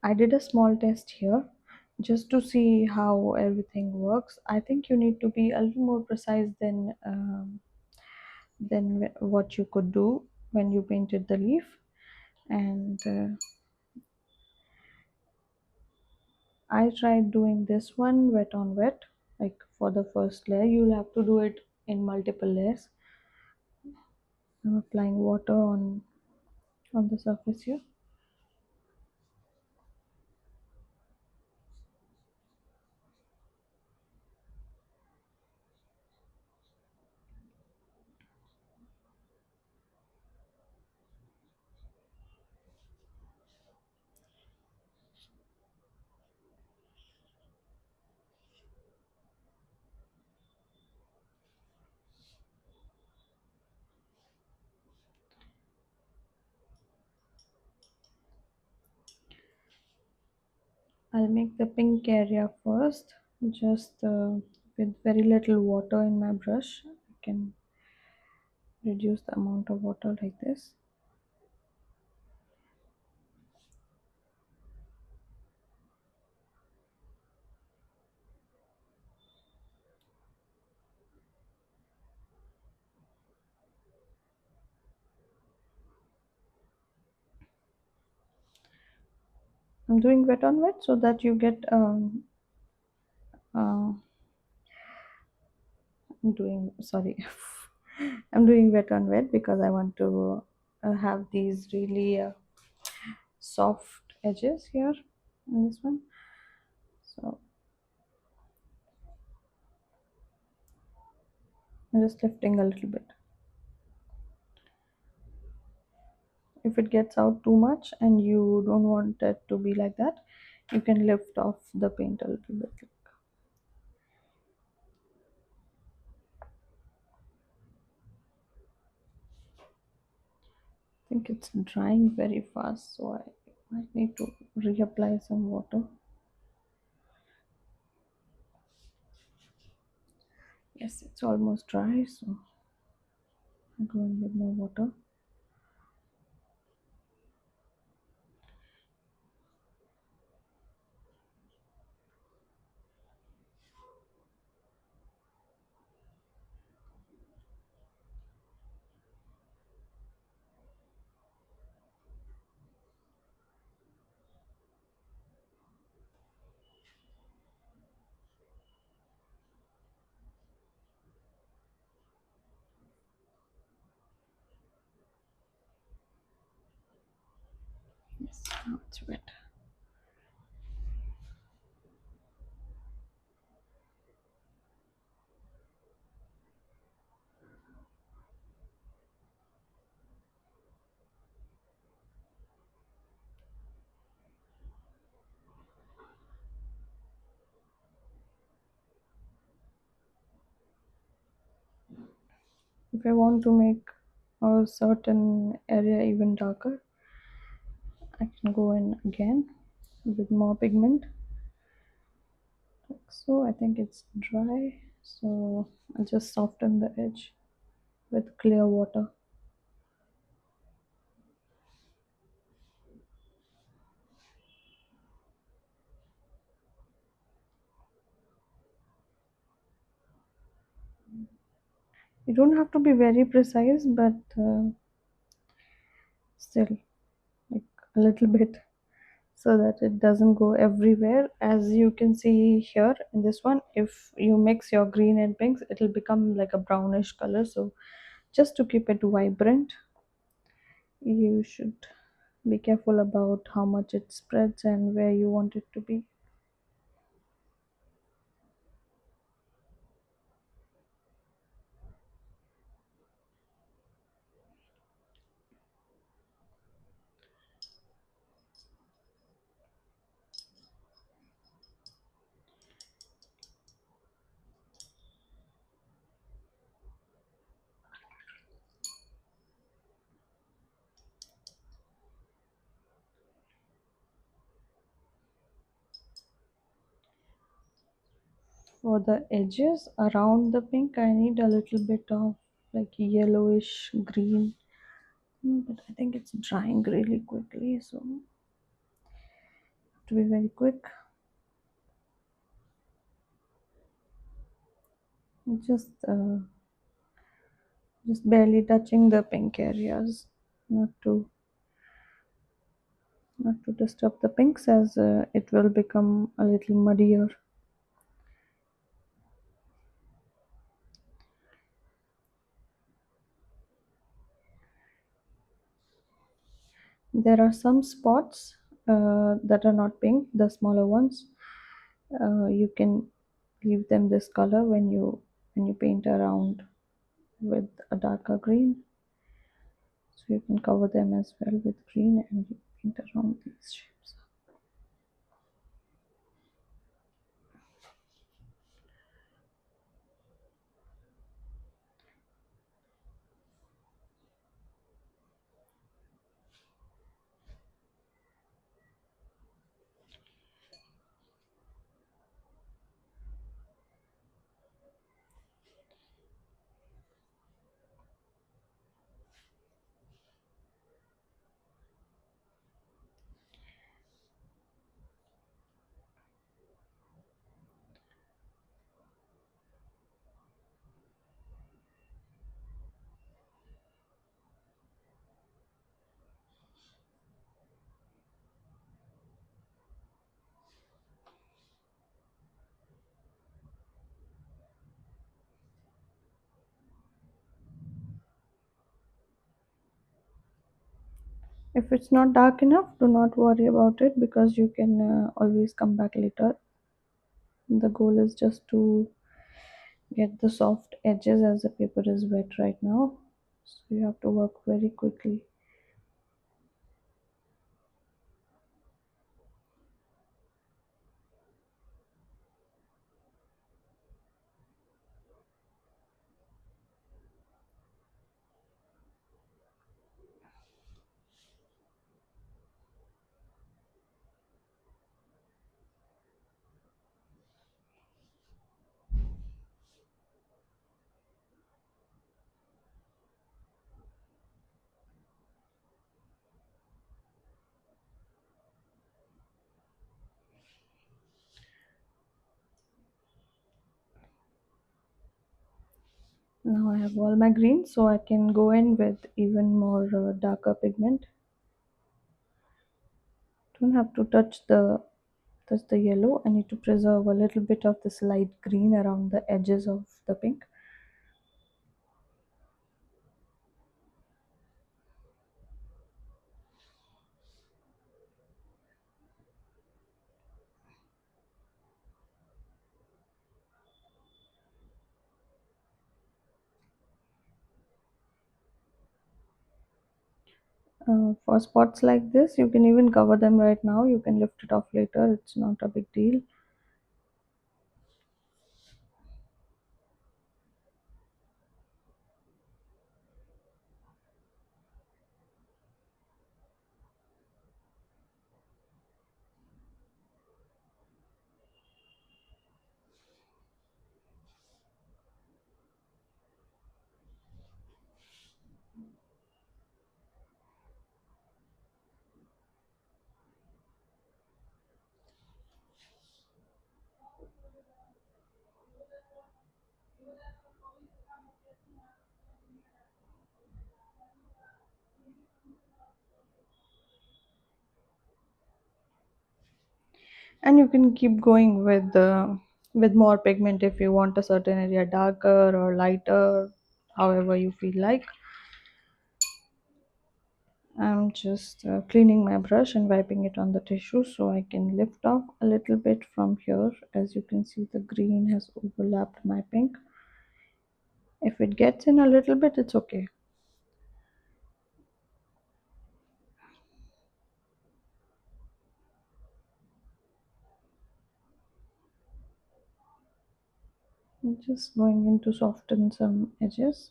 I did a small test here just to see how everything works. I think you need to be a little more precise than what you could do when you painted the leaf. And I tried doing this one wet on wet. Like for the first layer, you'll have to do it in multiple layers. I'm applying water on the surface here. I'll make the pink area first, just with very little water in my brush. I can reduce the amount of water like this. I'm doing wet on wet so that you get uh, I'm doing sorry I'm doing wet on wet because I want to have these really soft edges here in this one. So I'm just lifting a little bit. If it gets out too much and you don't want it to be like that, you can lift off the paint a little bit. I think it's drying very fast, so I might need to reapply some water. Yes, it's almost dry, so I'm going with more water. Yes, now it's wet. If I want to make a certain area even darker, I can go in again with more pigment. Like so, I think it's dry, so I'll just soften the edge with clear water. You don't have to be very precise, but still, like a little bit, so that it doesn't go everywhere. As you can see here in this one, if you mix your green and pinks, it'll become like a brownish color. So just to keep it vibrant, you should be careful about how much it spreads and where you want it to be. For the edges around the pink, I need a little bit of like yellowish green. But I think it's drying really quickly, so to be very quick. Just barely touching the pink areas, not to not to disturb the pinks, as it will become a little muddier. There are some spots that are not pink, the smaller ones. You can leave them this color when you paint around with a darker green. So you can cover them as well with green and you paint around these shapes. If it's not dark enough, do not worry about it because you can always come back later. The goal is just to get the soft edges as the paper is wet right now. So you have to work very quickly. Now I have all my greens, so I can go in with even more darker pigment. Don't have to touch the yellow. I need to preserve a little bit of this light green around the edges of the pink. For spots like this, you can even cover them right now. You can lift it off later. It's not a big deal. And you can keep going with more pigment if you want a certain area darker or lighter, however you feel like. I'm just cleaning my brush and wiping it on the tissue so I can lift off a little bit from here. As you can see, the green has overlapped my pink. If it gets in a little bit, it's okay. I'm just going in to soften some edges.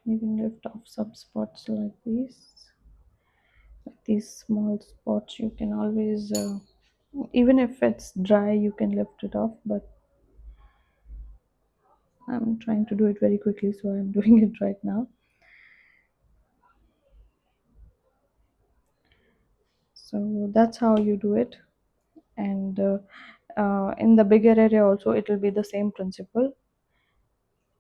You can lift off some spots like these. Like these small spots, you can always, even if it's dry, you can lift it off. But I'm trying to do it very quickly, so I'm doing it right now. So that's how you do it. And in the bigger area also it will be the same principle.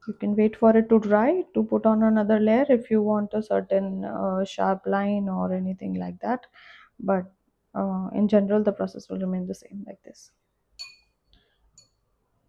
You can wait for it to dry to put on another layer if you want a certain sharp line or anything like that, but in general the process will remain the same like this.